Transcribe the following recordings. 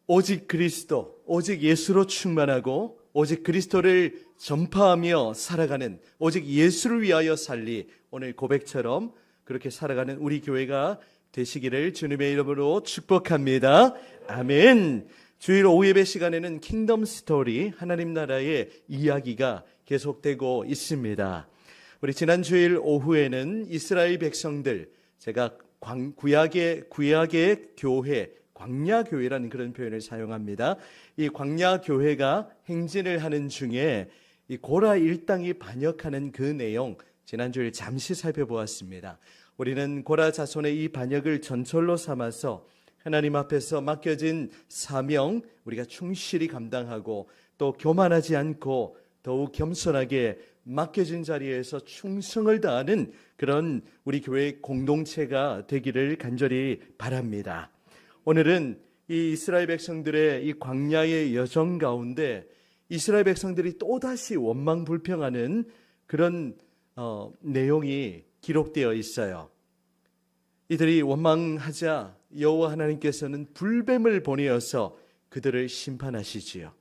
오직 그리스도, 오직 예수로 충만하고 오직 그리스도를 전파하며 살아가는, 오직 예수를 위하여 살리, 오늘 고백처럼 그렇게 살아가는 우리 교회가 되시기를 주님의 이름으로 축복합니다. 아멘. 주일 오후 예배 시간에는 킹덤 스토리, 하나님 나라의 이야기가 계속되고 있습니다. 우리 지난 주일 오후에는 이스라엘 백성들, 제가 구약의 교회, 광야교회라는 그런 표현을 사용합니다. 이 광야교회가 행진을 하는 중에 이 고라 일당이 반역하는 그 내용, 지난주에 잠시 살펴보았습니다. 우리는 고라 자손의 이 반역을 전철로 삼아서 하나님 앞에서 맡겨진 사명, 우리가 충실히 감당하고 또 교만하지 않고 더욱 겸손하게 맡겨진 자리에서 충성을 다하는 그런 우리 교회 공동체가 되기를 간절히 바랍니다. 오늘은 이 이스라엘 백성들의 이 광야의 여정 가운데 이스라엘 백성들이 또다시 원망불평하는 그런 내용이 기록되어 있어요. 이들이 원망하자 여호와 하나님께서는 불뱀을 보내어서 그들을 심판하시지요.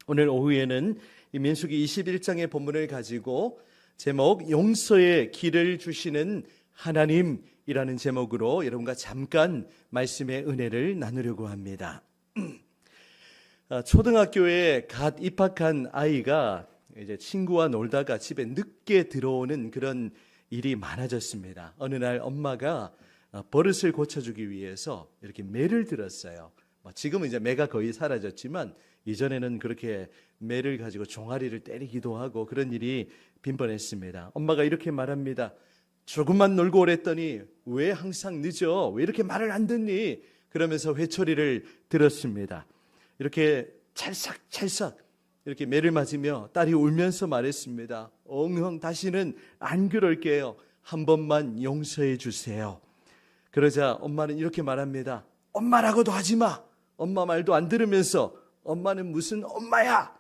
오늘 오후에는 이 민수기 21장의 본문을 가지고 제목 용서의 길을 주시는 하나님이라는 제목으로 여러분과 잠깐 말씀의 은혜를 나누려고 합니다. 초등학교에 갓 입학한 아이가 이제 친구와 놀다가 집에 늦게 들어오는 그런 일이 많아졌습니다. 어느 날 엄마가 버릇을 고쳐주기 위해서 이렇게 매를 들었어요. 지금은 이제 매가 거의 사라졌지만 이전에는 그렇게 매를 가지고 종아리를 때리기도 하고 그런 일이 빈번했습니다. 엄마가 이렇게 말합니다. 조금만 놀고 오랬더니 왜 항상 늦어? 왜 이렇게 말을 안 듣니? 그러면서 회초리를 들었습니다. 이렇게 찰싹찰싹 이렇게 매를 맞으며 딸이 울면서 말했습니다. 엉엉 다시는 안 그럴게요. 한 번만 용서해 주세요. 그러자 엄마는 이렇게 말합니다. 엄마라고도 하지 마. 엄마 말도 안 들으면서 엄마는 무슨 엄마야.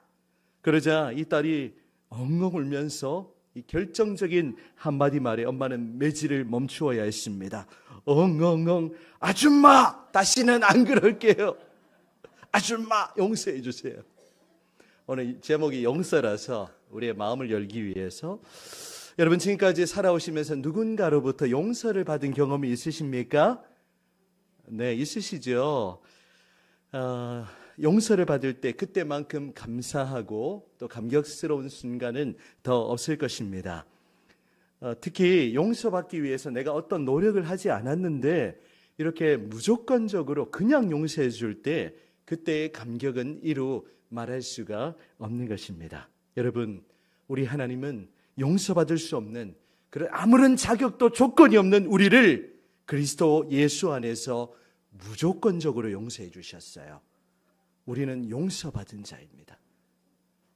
그러자 이 딸이 엉엉 울면서 이 결정적인 한마디 말에 엄마는 매질을 멈추어야 했습니다. 엉엉엉 아줌마 다시는 안 그럴게요. 아줌마 용서해 주세요. 오늘 제목이 용서라서 우리의 마음을 열기 위해서 여러분 지금까지 살아오시면서 누군가로부터 용서를 받은 경험이 있으십니까? 네, 있으시죠. 용서를 받을 때 그때만큼 감사하고 또 감격스러운 순간은 더 없을 것입니다. 특히 용서받기 위해서 내가 어떤 노력을 하지 않았는데 이렇게 무조건적으로 그냥 용서해 줄 때 그때의 감격은 이루 말할 수가 없는 것입니다. 여러분, 우리 하나님은 용서받을 수 없는 그런 아무런 자격도 조건이 없는 우리를 그리스도 예수 안에서 무조건적으로 용서해 주셨어요. 우리는 용서받은 자입니다.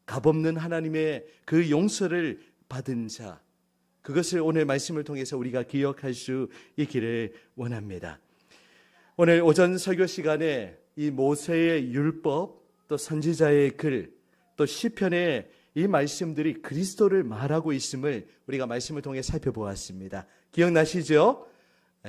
값없는 하나님의 그 용서를 받은 자, 그것을 오늘 말씀을 통해서 우리가 기억할 수 있기를 원합니다. 오늘 오전 설교 시간에 이 모세의 율법, 또 선지자의 글, 또 시편의 이 말씀들이 그리스도를 말하고 있음을 우리가 말씀을 통해 살펴보았습니다. 기억나시죠?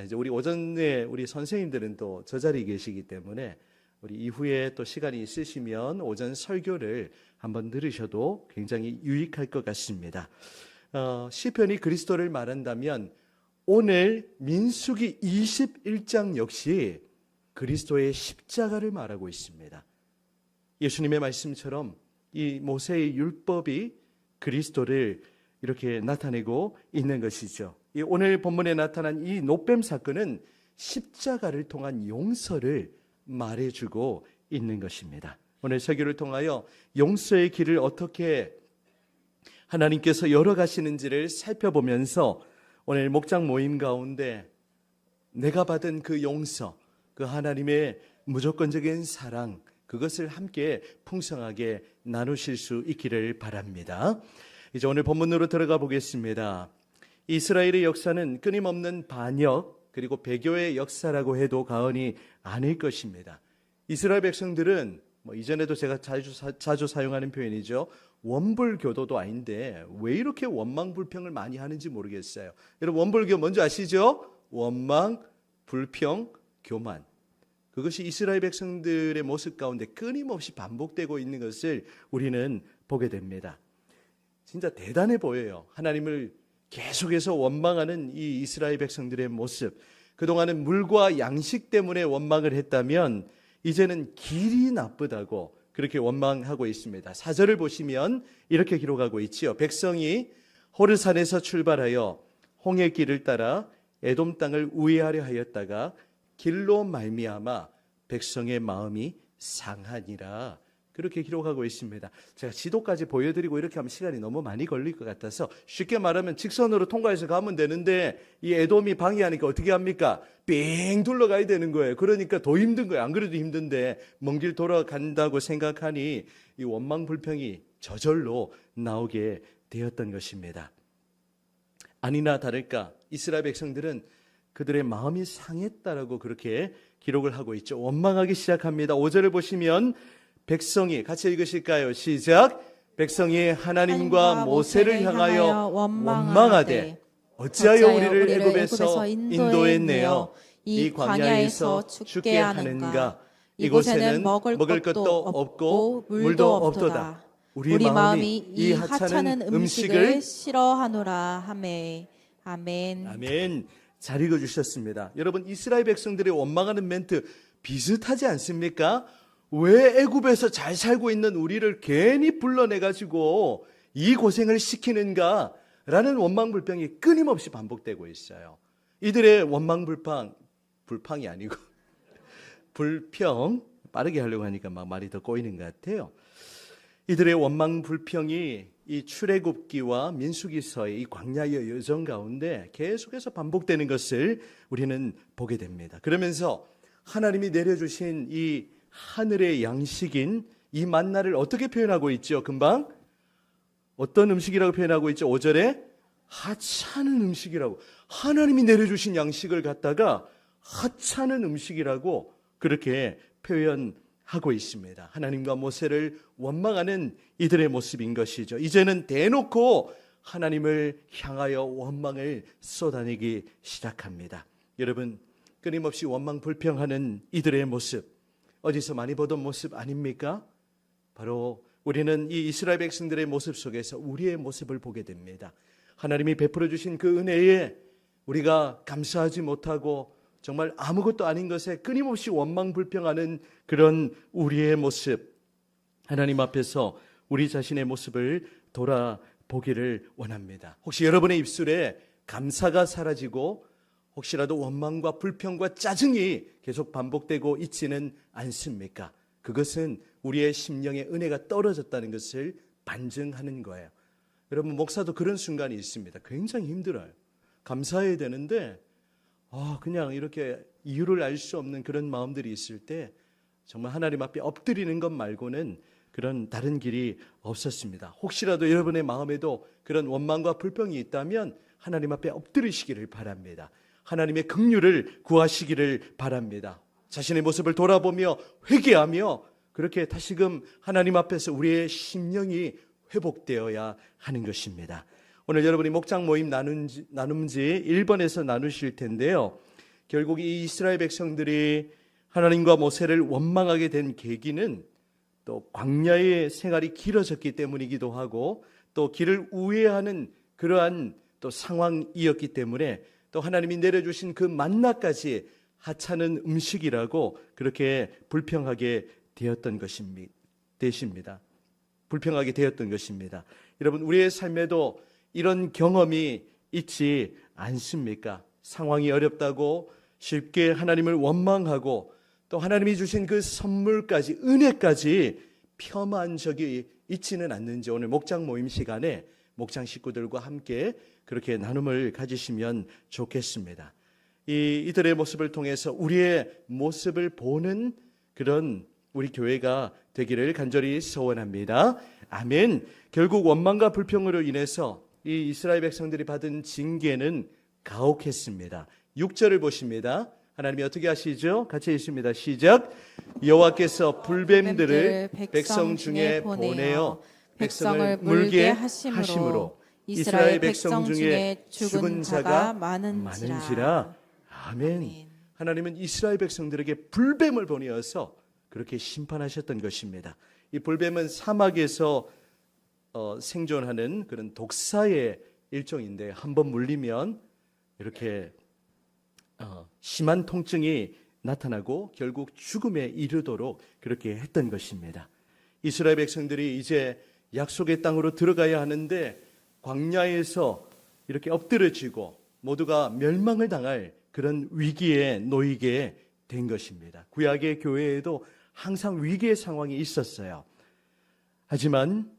이제 우리 오전에 우리 선생님들은 또 저 자리에 계시기 때문에 우리 이후에 또 시간이 있으시면 오전 설교를 한번 들으셔도 굉장히 유익할 것 같습니다. 시편이 그리스도를 말한다면 오늘 민수기 21장 역시 그리스도의 십자가를 말하고 있습니다. 예수님의 말씀처럼 이 모세의 율법이 그리스도를 이렇게 나타내고 있는 것이죠. 이 오늘 본문에 나타난 이 노뱀 사건은 십자가를 통한 용서를 말해주고 있는 것입니다. 오늘 설교를 통하여 용서의 길을 어떻게 하나님께서 열어가시는지를 살펴보면서 오늘 목장 모임 가운데 내가 받은 그 용서, 그 하나님의 무조건적인 사랑, 그것을 함께 풍성하게 나누실 수 있기를 바랍니다. 이제 오늘 본문으로 들어가 보겠습니다. 이스라엘의 역사는 끊임없는 반역 그리고 배교의 역사라고 해도 과언이 아닐 것입니다. 이스라엘 백성들은 이전에도 제가 자주 사용하는 표현이죠. 원불교도도 아닌데 왜 이렇게 원망불평을 많이 하는지 모르겠어요. 여러분 원불교 뭔지 아시죠? 원망, 불평, 교만. 그것이 이스라엘 백성들의 모습 가운데 끊임없이 반복되고 있는 것을 우리는 보게 됩니다. 진짜 대단해 보여요. 하나님을 계속해서 원망하는 이 이스라엘 백성들의 모습. 그동안은 물과 양식 때문에 원망을 했다면 이제는 길이 나쁘다고 그렇게 원망하고 있습니다. 4절을 보시면 이렇게 기록하고 있지요. 백성이 호르산에서 출발하여 홍해 길을 따라 에돔 땅을 우회하려 하였다가 길로 말미암아 백성의 마음이 상하니라. 그렇게 기록하고 있습니다. 제가 지도까지 보여드리고 이렇게 하면 시간이 너무 많이 걸릴 것 같아서 쉽게 말하면 직선으로 통과해서 가면 되는데 이 에돔이 방해하니까 어떻게 합니까? 뺑 둘러가야 되는 거예요. 그러니까 더 힘든 거예요. 안 그래도 힘든데 먼 길 돌아간다고 생각하니 이 원망 불평이 저절로 나오게 되었던 것입니다. 아니나 다를까 이스라엘 백성들은 그들의 마음이 상했다라고 그렇게 기록을 하고 있죠. 원망하기 시작합니다. 5절을 보시면 백성이 같이 읽으실까요? 시작. 백성이 하나님과 모세를 향하여 원망하되 어찌하여 우리를 애굽에서 인도했네요. 이 광야에서 죽게 하는가. 이곳에는 먹을 것도 없고 물도 없도다. 우리 마음이 이 하찮은 음식을 싫어하노라 하매. 아멘. 아멘. 잘 읽어주셨습니다. 여러분 이스라엘 백성들의 원망하는 멘트 비슷하지 않습니까? 왜 애굽에서 잘 살고 있는 우리를 괜히 불러내가지고 이 고생을 시키는가? 라는 원망불평이 끊임없이 반복되고 있어요. 이들의 불평이 아니고 불평, 빠르게 하려고 하니까 막 말이 더 꼬이는 것 같아요. 이들의 원망불평이 이 출애굽기와 민수기서의 이 광야의 여정 가운데 계속해서 반복되는 것을 우리는 보게 됩니다. 그러면서 하나님이 내려주신 이 하늘의 양식인 이 만나를 어떻게 표현하고 있죠? 금방 어떤 음식이라고 표현하고 있죠? 5절에 하찮은 음식이라고, 하나님이 내려주신 양식을 갖다가 하찮은 음식이라고 그렇게 표현하고 있습니다. 하나님과 모세를 원망하는 이들의 모습인 것이죠. 이제는 대놓고 하나님을 향하여 원망을 쏟아내기 시작합니다. 여러분 끊임없이 원망 불평하는 이들의 모습, 어디서 많이 보던 모습 아닙니까? 바로 우리는 이 이스라엘 백성들의 모습 속에서 우리의 모습을 보게 됩니다. 하나님이 베풀어 주신 그 은혜에 우리가 감사하지 못하고 정말 아무것도 아닌 것에 끊임없이 원망 불평하는 그런 우리의 모습, 하나님 앞에서 우리 자신의 모습을 돌아보기를 원합니다. 혹시 여러분의 입술에 감사가 사라지고 혹시라도 원망과 불평과 짜증이 계속 반복되고 있지는 않습니까? 그것은 우리의 심령의 은혜가 떨어졌다는 것을 반증하는 거예요. 여러분 목사도 그런 순간이 있습니다. 굉장히 힘들어요. 감사해야 되는데 그냥 이렇게 이유를 알 수 없는 그런 마음들이 있을 때 정말 하나님 앞에 엎드리는 것 말고는 그런 다른 길이 없었습니다. 혹시라도 여러분의 마음에도 그런 원망과 불평이 있다면 하나님 앞에 엎드리시기를 바랍니다. 하나님의 긍휼을 구하시기를 바랍니다. 자신의 모습을 돌아보며 회개하며 그렇게 다시금 하나님 앞에서 우리의 심령이 회복되어야 하는 것입니다. 오늘 여러분이 목장 모임 나눔지 1번에서 나누실 텐데요. 결국 이 이스라엘 백성들이 하나님과 모세를 원망하게 된 계기는 또 광야의 생활이 길어졌기 때문이기도 하고 또 길을 우회하는 그러한 또 상황이었기 때문에 또 하나님이 내려주신 그 만나까지 하찮은 음식이라고 그렇게 불평하게 되었던 것입니다. 불평하게 되었던 것입니다. 여러분 우리의 삶에도 이런 경험이 있지 않습니까? 상황이 어렵다고 쉽게 하나님을 원망하고 또 하나님이 주신 그 선물까지 은혜까지 폄하한 적이 있지는 않는지 오늘 목장 모임 시간에 목장 식구들과 함께 그렇게 나눔을 가지시면 좋겠습니다. 이들의 모습을 통해서 우리의 모습을 보는 그런 우리 교회가 되기를 간절히 소원합니다. 아멘. 결국 원망과 불평으로 인해서 이 이스라엘 백성들이 받은 징계는 가혹했습니다. 6절을 보십니다. 하나님이 어떻게 하시죠? 같이 읽습니다. 시작. 여호와께서 불뱀들을 백성 중에 보내어 백성을 물게 하심으로 이스라엘 백성 중에 죽은 자가 많은지라. 아멘. 하나님은 이스라엘 백성들에게 불뱀을 보내어서 그렇게 심판하셨던 것입니다. 이 불뱀은 사막에서 생존하는 그런 독사의 일종인데 한번 물리면 이렇게 심한 통증이 나타나고 결국 죽음에 이르도록 그렇게 했던 것입니다. 이스라엘 백성들이 이제 약속의 땅으로 들어가야 하는데 광야에서 이렇게 엎드려지고 모두가 멸망을 당할 그런 위기에 놓이게 된 것입니다. 구약의 교회에도 항상 위기의 상황이 있었어요. 하지만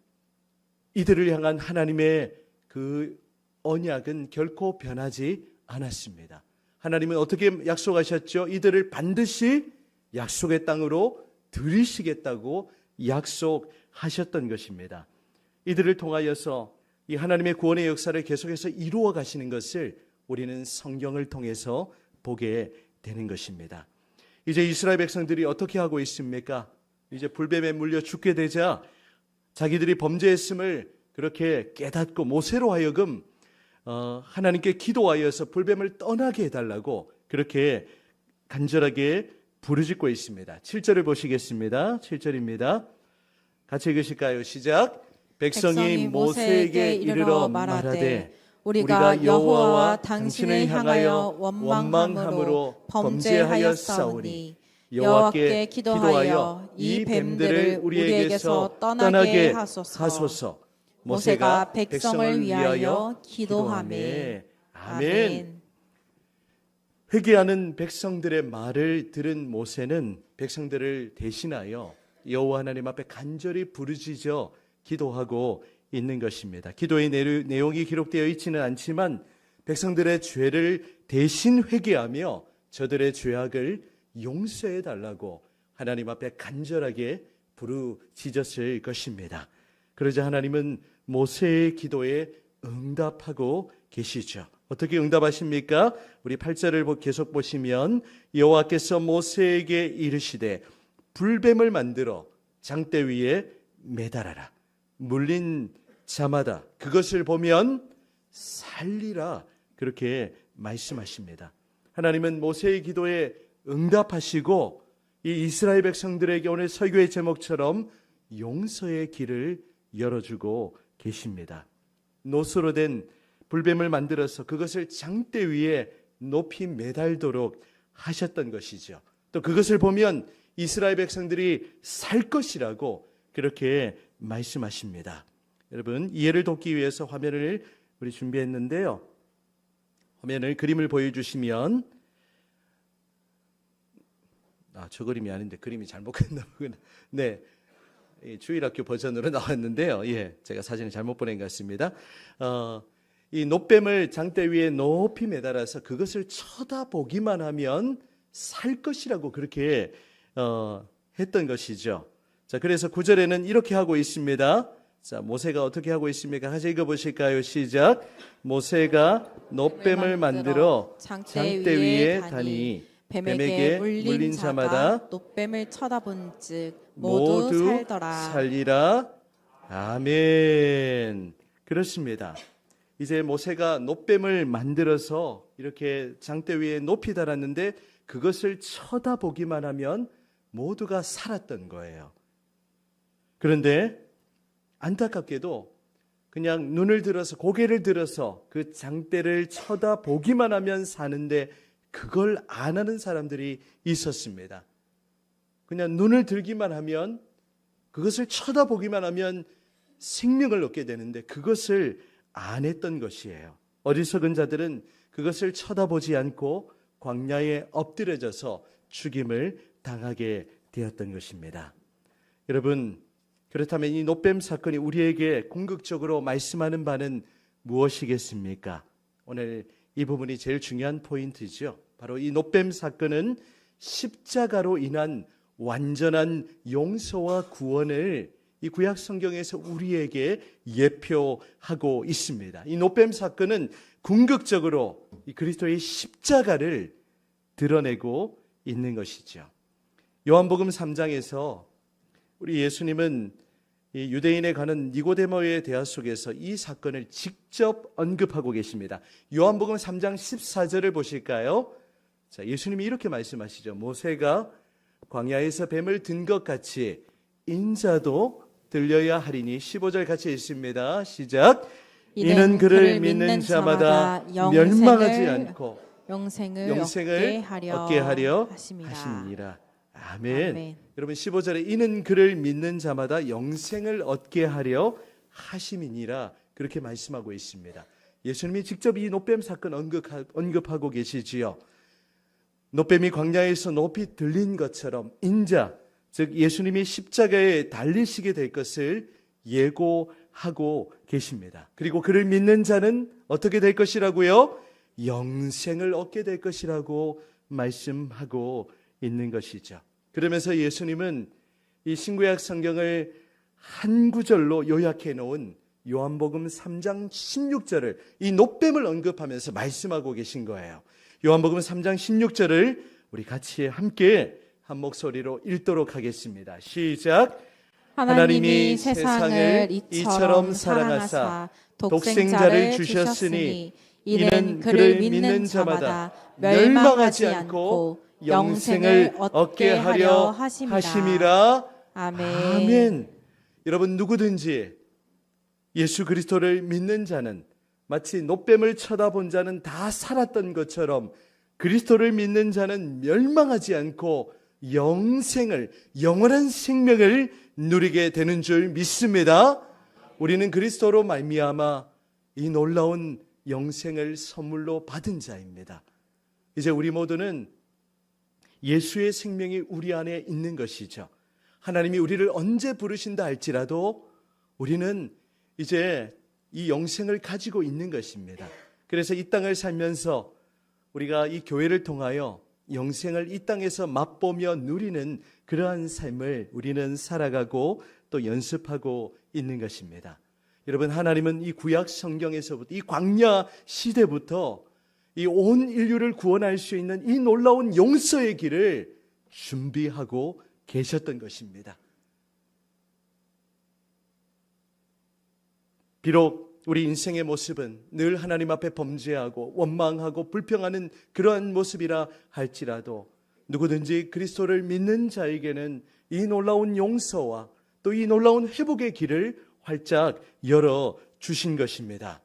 이들을 향한 하나님의 그 언약은 결코 변하지 않았습니다. 하나님은 어떻게 약속하셨죠? 이들을 반드시 약속의 땅으로 들이시겠다고 약속하셨던 것입니다. 이들을 통하여서 이 하나님의 구원의 역사를 계속해서 이루어 가시는 것을 우리는 성경을 통해서 보게 되는 것입니다. 이제 이스라엘 백성들이 어떻게 하고 있습니까? 이제 불뱀에 물려 죽게 되자 자기들이 범죄했음을 그렇게 깨닫고 모세로 하여금 하나님께 기도하여서 불뱀을 떠나게 해달라고 그렇게 간절하게 부르짖고 있습니다. 7절을 보시겠습니다. 7절입니다. 같이 읽으실까요? 시작. 백성이 모세에게 이르러 말하되 우리가 여호와와 당신을 향하여 원망함으로 범죄하였사오니 여호와께 기도하여 이 뱀들을 우리에게서 떠나게 하소서. 모세가 백성을 위하여 기도하매. 아멘. 회개하는 백성들의 말을 들은 모세는 백성들을 대신하여 여호와 하나님 앞에 간절히 부르짖어 기도하고 있는 것입니다. 기도의 내용이 기록되어 있지는 않지만 백성들의 죄를 대신 회개하며 저들의 죄악을 용서해 달라고 하나님 앞에 간절하게 부르짖었을 것입니다. 그러자 하나님은 모세의 기도에 응답하고 계시죠. 어떻게 응답하십니까? 우리 8절을 계속 보시면 여호와께서 모세에게 이르시되 불뱀을 만들어 장대 위에 매달아라. 물린 자마다 그것을 보면 살리라. 그렇게 말씀하십니다. 하나님은 모세의 기도에 응답하시고 이 이스라엘 백성들에게 오늘 설교의 제목처럼 용서의 길을 열어주고 계십니다. 노수로 된 불뱀을 만들어서 그것을 장대 위에 높이 매달도록 하셨던 것이죠. 또 그것을 보면 이스라엘 백성들이 살 것이라고 그렇게 말씀하십니다. 여러분, 이해를 돕기 위해서 화면을 우리 준비했는데요. 화면을 그림을 보여주시면 저 그림이 아닌데 그림이 잘못 끝나 보구나. 네, 주일학교 버전으로 나왔는데요. 제가 사진을 잘못 보낸 것 같습니다. 이 놋뱀을 장대 위에 높이 매달아서 그것을 쳐다보기만 하면 살 것이라고 그렇게 했던 것이죠. 자, 그래서 9절에는 이렇게 하고 있습니다. 자, 모세가 어떻게 하고 있습니까? 같이 읽어보실까요? 시작. 모세가 놋뱀을 만들어 장대 위에 다니 뱀에게 물린 자마다 놋뱀을 쳐다본즉 모두 살더라. 살리라. 아멘. 그렇습니다. 이제 모세가 놋뱀을 만들어서 이렇게 장대 위에 높이 달았는데 그것을 쳐다보기만 하면 모두가 살았던 거예요. 그런데 안타깝게도 그냥 눈을 들어서 고개를 들어서 그 장대를 쳐다보기만 하면 사는데 그걸 안 하는 사람들이 있었습니다. 그냥 눈을 들기만 하면 그것을 쳐다보기만 하면 생명을 얻게 되는데 그것을 안 했던 것이에요. 어리석은 자들은 그것을 쳐다보지 않고 광야에 엎드려져서 죽임을 당하게 되었던 것입니다. 여러분, 그렇다면 이 놋뱀 사건이 우리에게 궁극적으로 말씀하는 바는 무엇이겠습니까? 오늘 이 부분이 제일 중요한 포인트죠. 바로 이 놋뱀 사건은 십자가로 인한 완전한 용서와 구원을 이 구약 성경에서 우리에게 예표하고 있습니다. 이 놋뱀 사건은 궁극적으로 이 그리스도의 십자가를 드러내고 있는 것이죠. 요한복음 3장에서 우리 예수님은 이 유대인에 가는 니고데모의 대화 속에서 이 사건을 직접 언급하고 계십니다. 요한복음 3장 14절을 보실까요? 자, 예수님이 이렇게 말씀하시죠. 모세가 광야에서 뱀을 든 것 같이 인자도 들려야 하리니 15절 같이 읽습니다. 시작. 이는 그를 믿는 자마다 멸망하지 않고 영생을 얻게 하려 하심이라. 하심이니라. 아멘. 아멘. 여러분 15절에 이는 그를 믿는 자마다 영생을 얻게 하려 하심이니라 그렇게 말씀하고 있습니다. 예수님이 직접 이 노뱀 사건 언급하고 계시지요. 노뱀이 광야에서 높이 들린 것처럼 인자, 즉 예수님이 십자가에 달리시게 될 것을 예고하고 계십니다. 그리고 그를 믿는 자는 어떻게 될 것이라고요? 영생을 얻게 될 것이라고 말씀하고 있는 것이죠. 그러면서 예수님은 이 신구약 성경을 한 구절로 요약해 놓은 요한복음 3장 16절을 이 노뱀을 언급하면서 말씀하고 계신 거예요. 요한복음 3장 16절을 우리 같이 함께 한 목소리로 읽도록 하겠습니다. 시작. 하나님이 세상을 이처럼 사랑하사 독생자를 주셨으니 이는 그를 믿는 자마다 멸망하지 않고 영생을 얻게 하려 하심이라. 아멘. 아멘. 여러분 누구든지 예수 그리스도를 믿는 자는 마치 노뱀을 쳐다본 자는 다 살았던 것처럼 그리스도를 믿는 자는 멸망하지 않고 영생을, 영원한 생명을 누리게 되는 줄 믿습니다. 우리는 그리스도로 말미암아 이 놀라운 영생을 선물로 받은 자입니다. 이제 우리 모두는 예수의 생명이 우리 안에 있는 것이죠. 하나님이 우리를 언제 부르신다 할지라도 우리는 이제 이 영생을 가지고 있는 것입니다. 그래서 이 땅을 살면서 우리가 이 교회를 통하여 영생을 이 땅에서 맛보며 누리는 그러한 삶을 우리는 살아가고 또 연습하고 있는 것입니다. 여러분, 하나님은 이 구약 성경에서부터 이 광야 시대부터 이 온 인류를 구원할 수 있는 이 놀라운 용서의 길을 준비하고 계셨던 것입니다. 비록 우리 인생의 모습은 늘 하나님 앞에 범죄하고 원망하고 불평하는 그러한 모습이라 할지라도 누구든지 그리스도를 믿는 자에게는 이 놀라운 용서와 또 이 놀라운 회복의 길을 활짝 열어 주신 것입니다.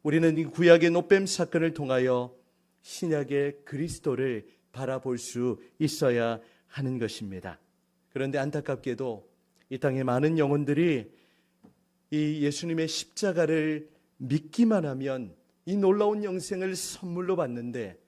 우리는 이 구약의 노뱀 사건을 통하여 신약의 그리스도를 바라볼 수 있어야 하는 것입니다. 그런데 안타깝게도 이 땅의 많은 영혼들이 이 예수님의 십자가를 믿기만 하면 이 놀라운 영생을 선물로 받는데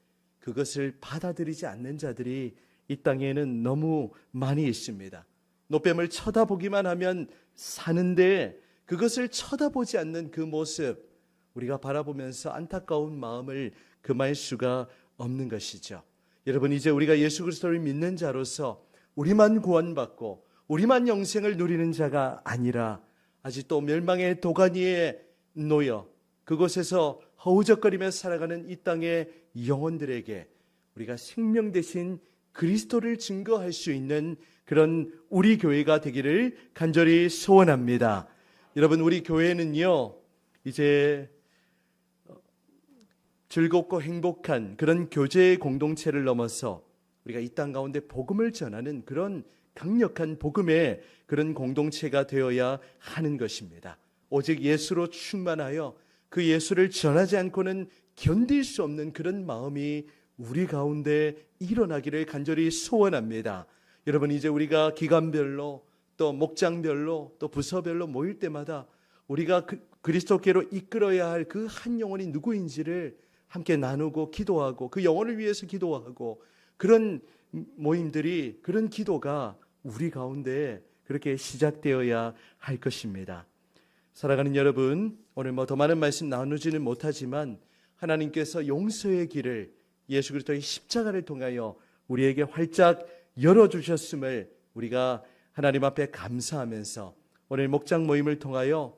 그것을 받아들이지 않는 자들이 이 땅에는 너무 많이 있습니다. 노뱀을 쳐다보기만 하면 사는데 그것을 쳐다보지 않는 그 모습, 우리가 바라보면서 안타까운 마음을 금할 수가 없는 것이죠. 여러분, 이제 우리가 예수 그리스도를 믿는 자로서 우리만 구원받고 우리만 영생을 누리는 자가 아니라 아직도 멸망의 도가니에 놓여 그곳에서 허우적거리며 살아가는 이 땅의 영혼들에게 우리가 생명 대신 그리스도를 증거할 수 있는 그런 우리 교회가 되기를 간절히 소원합니다. 여러분, 우리 교회는요, 이제 즐겁고 행복한 그런 교제 공동체를 넘어서 우리가 이 땅 가운데 복음을 전하는 그런 강력한 복음의 그런 공동체가 되어야 하는 것입니다. 오직 예수로 충만하여 그 예수를 전하지 않고는 견딜 수 없는 그런 마음이 우리 가운데 일어나기를 간절히 소원합니다. 여러분, 이제 우리가 기간별로 또 목장별로 또 부서별로 모일 때마다 우리가 그리스도께로 이끌어야 할 그 한 영혼이 누구인지를 함께 나누고 기도하고 그 영혼을 위해서 기도하고 그런 모임들이, 그런 기도가 우리 가운데 그렇게 시작되어야 할 것입니다. 사랑하는 여러분, 오늘 더 많은 말씀 나누지는 못하지만 하나님께서 용서의 길을 예수 그리스도의 십자가를 통하여 우리에게 활짝 열어주셨음을 우리가 하나님 앞에 감사하면서 오늘 목장 모임을 통하여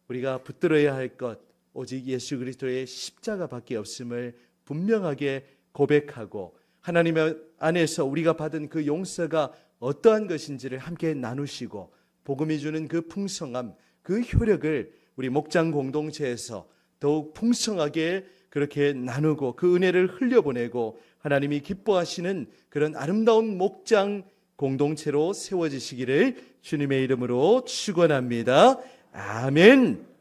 우리가 붙들어야 할 것 오직 예수 그리스도의 십자가밖에 없음을 분명하게 고백하고 하나님 안에서 우리가 받은 그 용서가 어떠한 것인지를 함께 나누시고 복음이 주는 그 풍성함, 그 효력을 우리 목장 공동체에서 더욱 풍성하게 그렇게 나누고 그 은혜를 흘려보내고 하나님이 기뻐하시는 그런 아름다운 목장 공동체로 세워지시기를 주님의 이름으로 축원합니다. 아멘.